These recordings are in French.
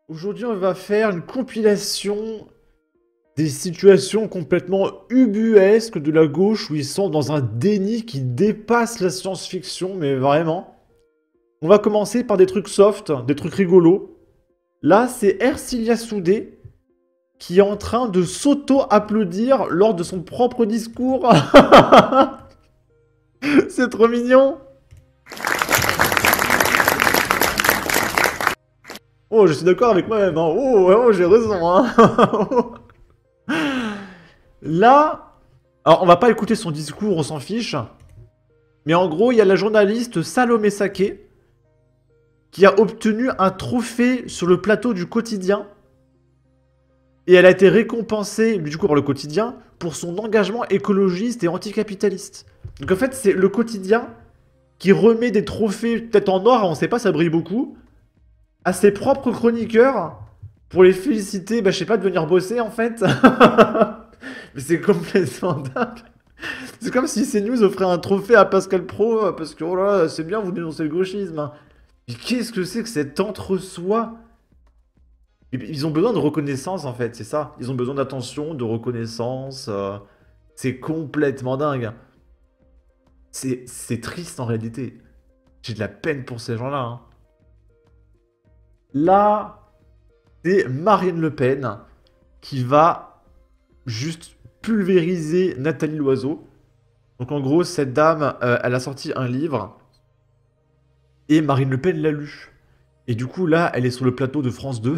Aujourd'hui, on va faire une compilation des situations complètement ubuesques de la gauche où ils sont dans un déni qui dépasse la science-fiction, mais vraiment. On va commencer par des trucs soft, des trucs rigolos. Là, c'est Ercilia Soudé qui est en train de s'auto-applaudir lors de son propre discours. C'est trop mignon. Oh, je suis d'accord avec moi-même. Hein. Oh, j'ai raison. Hein. Là, alors on va pas écouter son discours, on s'en fiche. Mais en gros, il y a la journaliste Salomé Saké qui a obtenu un trophée sur le plateau du quotidien. Et elle a été récompensée, du coup, par le quotidien, pour son engagement écologiste et anticapitaliste. Donc en fait, c'est le quotidien qui remet des trophées, peut-être en or, on sait pas, ça brille beaucoup, à ses propres chroniqueurs pour les féliciter, bah, je sais pas, de venir bosser en fait. Mais c'est complètement dingue. C'est comme si CNews offrait un trophée à Pascal Pro, parce que oh là là, c'est bien, vous dénoncez le gauchisme. Hein. Mais qu'est-ce que c'est que cet entre-soi? Ils ont besoin de reconnaissance en fait, c'est ça. Ils ont besoin d'attention, reconnaissance. C'est complètement dingue. C'est triste en réalité. J'ai de la peine pour ces gens-là. Hein. Là, c'est Marine Le Pen qui va juste pulvériser Nathalie Loiseau. Donc en gros, cette dame, elle a sorti un livre et Marine Le Pen l'a lu. Et du coup, là, elle est sur le plateau de France 2.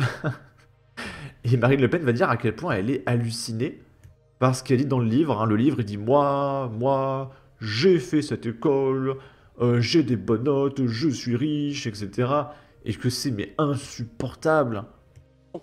Et Marine Le Pen va dire à quel point elle est hallucinée par ce qu'elle dit dans le livre. Hein. Le livre, il dit moi, j'ai fait cette école, j'ai des bonnes notes, je suis riche, etc. Et que c'est mais insupportable. Bon,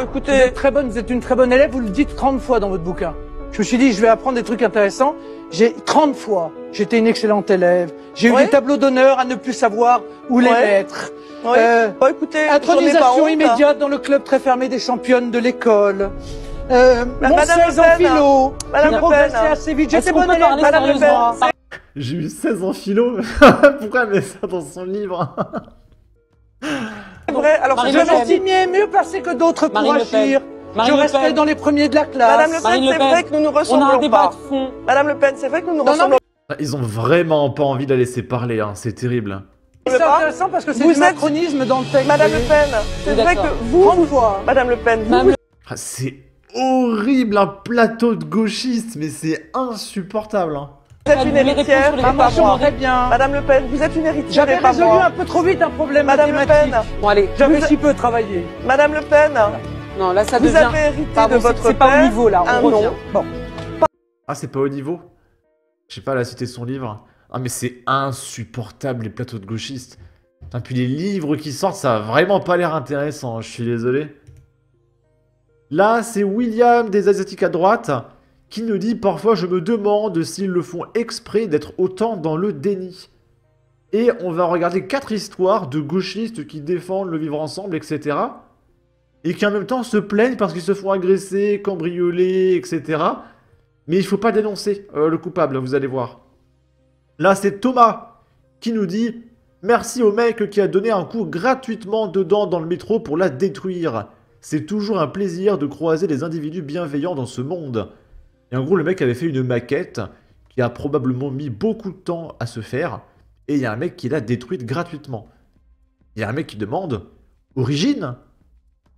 écoutez, vous êtes une très bonne élève, vous le dites 30 fois dans votre bouquin. Je me suis dit, je vais apprendre des trucs intéressants. J'ai 30 fois, j'étais une excellente élève. J'ai eu des tableaux d'honneur à ne plus savoir où les mettre. Oui. Bon, écoutez, intronisation immédiate dans le club très fermé des championnes de l'école. Mon 16 en philo. J'ai progressé assez vite. J'étais bonne élève, Madame Le Pen. J'ai eu 16 en philo. Pourquoi elle met ça dans son livre? C'est vrai, alors Je m'estimais mieux placé que d'autres pour agir. Je restais dans les premiers de la classe. Madame Le Pen, c'est vrai que nous nous ressemblons pas. Madame Le Pen, c'est vrai que nous nous ressemblons pas. Ils ont vraiment pas envie de la laisser parler, hein. C'est terrible. C'est intéressant parce que c'est du macronisme dans le texte. Madame Le Pen, c'est vrai que vous, Madame Le Pen, vous... C'est horrible, un plateau de gauchistes, mais c'est insupportable. Hein. Vous êtes une héritière, et pas moi. Bien. Madame Le Pen, vous êtes une héritière, J'avais et pas résolu moi. un peu trop vite un problème Madame Le mathématique. Pen. Bon allez, j'avais si peu travaillé. Madame Le Pen, non, là ça vous devient... avez hérité Pardon, de votre c'est pas père au niveau là, on revient. nom. Bon. Ah, c'est pas au niveau? Je sais pas, la cité son livre. Ah, mais c'est insupportable, les plateaux de gauchistes. Putain, puis les livres qui sortent, ça a vraiment pas l'air intéressant, je suis désolé. Là, c'est William des Asiatiques à droite qui nous dit « Parfois, je me demande s'ils le font exprès d'être autant dans le déni. » Et on va regarder 4 histoires de gauchistes qui défendent le vivre ensemble, etc. Et qui en même temps se plaignent parce qu'ils se font agresser, cambrioler, etc. Mais il faut pas dénoncer le coupable, vous allez voir. Là, c'est Thomas qui nous dit « Merci au mec qui a donné un coup gratuitement dedans dans le métro pour la détruire. C'est toujours un plaisir de croiser des individus bienveillants dans ce monde. » Et en gros, le mec avait fait une maquette qui a probablement mis beaucoup de temps à se faire. Et il y a un mec qui l'a détruite gratuitement. Il y a un mec qui demande « Origine ?»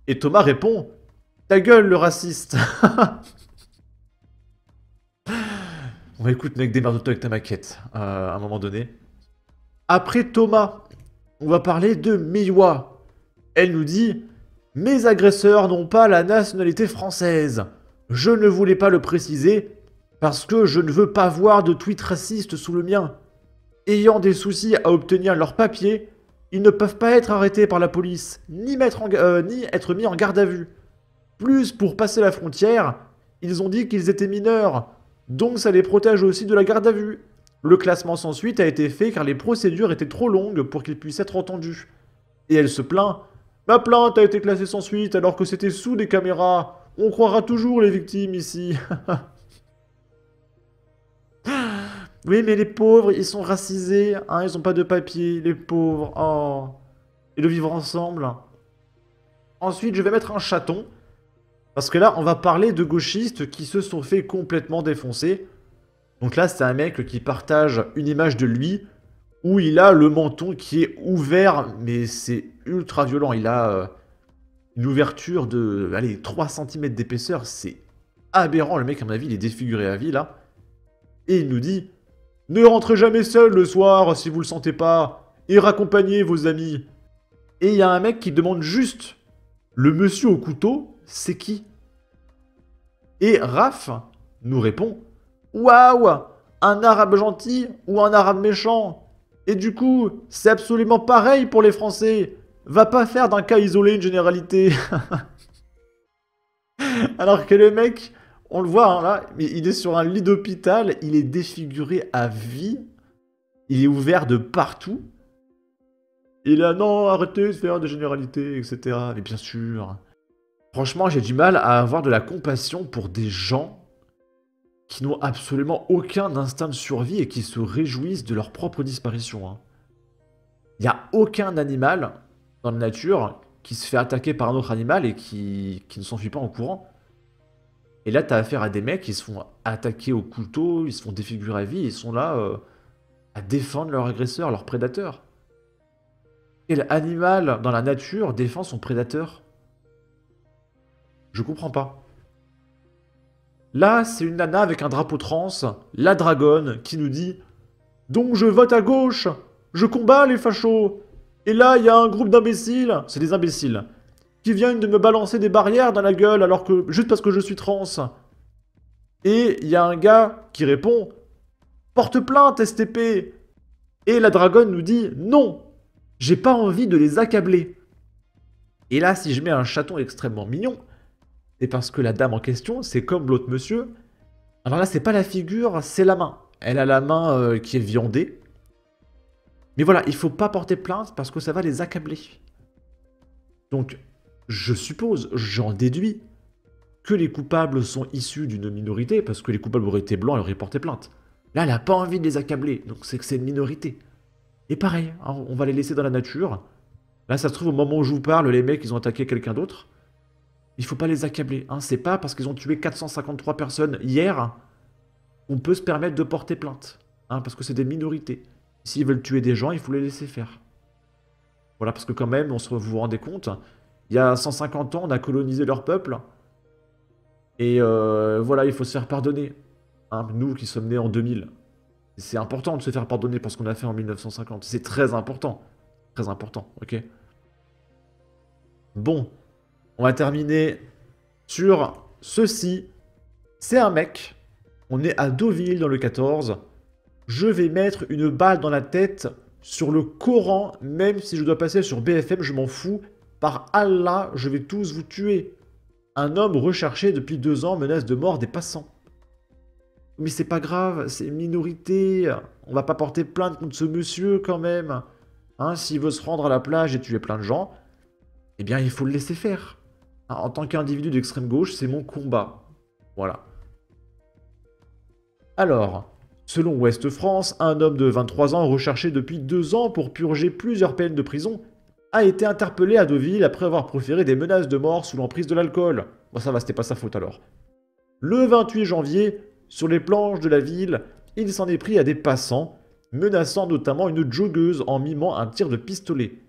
Et Thomas répond « Ta gueule, le raciste !» Bon, écoute, mec, démerde-toi avec ta maquette, à un moment donné. Après Thomas, on va parler de Miwa. Elle nous dit « Mes agresseurs n'ont pas la nationalité française. Je ne voulais pas le préciser parce que je ne veux pas voir de tweets racistes sous le mien. Ayant des soucis à obtenir leurs papiers, ils ne peuvent pas être arrêtés par la police, ni être mis en garde à vue. Plus pour passer la frontière, ils ont dit qu'ils étaient mineurs, donc ça les protège aussi de la garde à vue. Le classement sans suite a été fait car les procédures étaient trop longues pour qu'ils puissent être entendus. Et elle se plaint. Ma plainte a été classée sans suite alors que c'était sous des caméras. On croira toujours les victimes ici. Oui, mais les pauvres, ils sont racisés, hein, ils ont pas de papier, les pauvres. Oh. Et le vivre ensemble. Ensuite, je vais mettre un chaton. Parce que là, on va parler de gauchistes qui se sont fait complètement défoncer. Donc là, c'est un mec qui partage une image de lui où il a le menton qui est ouvert, mais c'est ultra violent. Il a une ouverture de, allez, 3 cm d'épaisseur. C'est aberrant. Le mec, à mon avis, il est défiguré à vie, là. Et il nous dit, ne rentrez jamais seul le soir si vous le sentez pas. Et raccompagnez vos amis. Et il y a un mec qui demande juste, le monsieur au couteau, c'est qui? Et Raph nous répond, waouh, un arabe gentil ou un arabe méchant? Et du coup, c'est absolument pareil pour les Français. Va pas faire d'un cas isolé une généralité. Alors que le mec, on le voit hein, là, il est sur un lit d'hôpital, il est défiguré à vie, il est ouvert de partout. Et là, non, arrêtez de faire des généralités, etc. Mais bien sûr. Franchement, j'ai du mal à avoir de la compassion pour des gens qui n'ont absolument aucun instinct de survie et qui se réjouissent de leur propre disparition. Hein. Il n'y a aucun animal dans la nature qui se fait attaquer par un autre animal et qui ne s'enfuit pas en courant. Et là, t'as affaire à des mecs qui se font attaquer au couteau, ils se font défigurer à vie, ils sont là à défendre leur agresseur, leur prédateur. Quel animal dans la nature défend son prédateur? Je comprends pas. Là, c'est une nana avec un drapeau trans, la dragonne, qui nous dit « Donc je vote à gauche, je combats les fachos. Et là, il y a un groupe d'imbéciles, c'est des imbéciles, qui viennent de me balancer des barrières dans la gueule alors que juste parce que je suis trans. Et il y a un gars qui répond « Porte plainte, STP !» Et la dragonne nous dit « Non, j'ai pas envie de les accabler. » Et là, si je mets un chaton extrêmement mignon, c'est parce que la dame en question, c'est comme l'autre monsieur. Alors là, c'est pas la figure, c'est la main. Elle a la main qui est viandée. Mais voilà, il faut pas porter plainte parce que ça va les accabler. Donc, je suppose, j'en déduis, que les coupables sont issus d'une minorité, parce que les coupables auraient été blancs et auraient porté plainte. Là, elle n'a pas envie de les accabler, donc c'est que c'est une minorité. Et pareil, hein, on va les laisser dans la nature. Là, ça se trouve, au moment où je vous parle, les mecs, ils ont attaqué quelqu'un d'autre. Il faut pas les accabler. Hein. C'est pas parce qu'ils ont tué 453 personnes hier qu'on peut se permettre de porter plainte. Hein, parce que c'est des minorités. S'ils veulent tuer des gens, il faut les laisser faire. Voilà, parce que quand même, vous vous rendez compte, il y a 150 ans, on a colonisé leur peuple. Et voilà, il faut se faire pardonner. Hein, nous qui sommes nés en 2000. C'est important de se faire pardonner pour ce qu'on a fait en 1950. C'est très important. Très important, ok? Bon, on va terminer sur ceci. C'est un mec. On est à Deauville dans le 14. Je vais mettre une balle dans la tête sur le Coran, même si je dois passer sur BFM, je m'en fous. Par Allah, je vais tous vous tuer. Un homme recherché depuis 2 ans menace de mort des passants. Mais c'est pas grave, c'est une minorité. On va pas porter plainte contre ce monsieur quand même. Hein, s'il veut se rendre à la plage et tuer plein de gens, eh bien il faut le laisser faire. Hein, en tant qu'individu d'extrême gauche, c'est mon combat. Voilà. Alors, selon Ouest France, un homme de 23 ans recherché depuis 2 ans pour purger plusieurs peines de prison a été interpellé à Deauville après avoir proféré des menaces de mort sous l'emprise de l'alcool. Bon ça va, c'était pas sa faute alors. Le 28 janvier, sur les planches de la ville, il s'en est pris à des passants, menaçant notamment une joggeuse en mimant un tir de pistolet.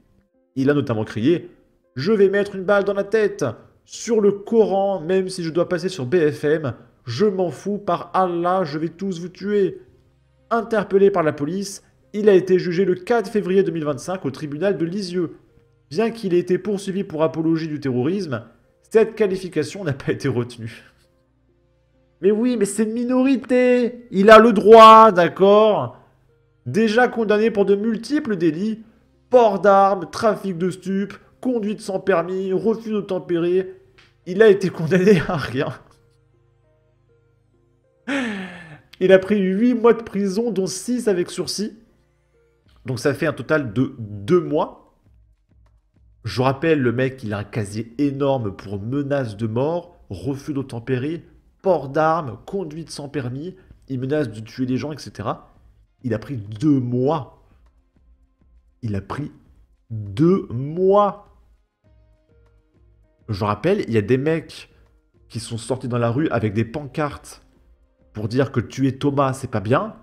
Il a notamment crié « Je vais mettre une balle dans la tête ! Sur le Coran, même si je dois passer sur BFM, je m'en fous, par Allah, je vais tous vous tuer !» Interpellé par la police, il a été jugé le 4 février 2025 au tribunal de Lisieux. Bien qu'il ait été poursuivi pour apologie du terrorisme, cette qualification n'a pas été retenue. Mais oui, mais c'est une minorité. Il a le droit, d'accord? Déjà condamné pour de multiples délits. Port d'armes, trafic de stupes, conduite sans permis, refus d'obtempérer. Il a été condamné à rien. Il a pris 8 mois de prison, dont 6 avec sursis. Donc ça fait un total de 2 mois. Je rappelle, le mec, il a un casier énorme pour menaces de mort, refus d'obtempérer, port d'armes, conduite sans permis, il menace de tuer des gens, etc. Il a pris 2 mois. Il a pris 2 mois. Je rappelle, il y a des mecs qui sont sortis dans la rue avec des pancartes pour dire que tuer Thomas, c'est pas bien.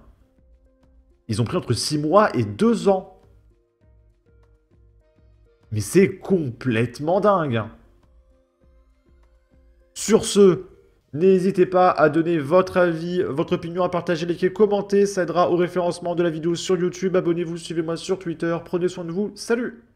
Ils ont pris entre 6 mois et 2 ans. Mais c'est complètement dingue. Sur ce, n'hésitez pas à donner votre avis, votre opinion, à partager, liker, commenter. Ça aidera au référencement de la vidéo sur YouTube. Abonnez-vous, suivez-moi sur Twitter. Prenez soin de vous. Salut!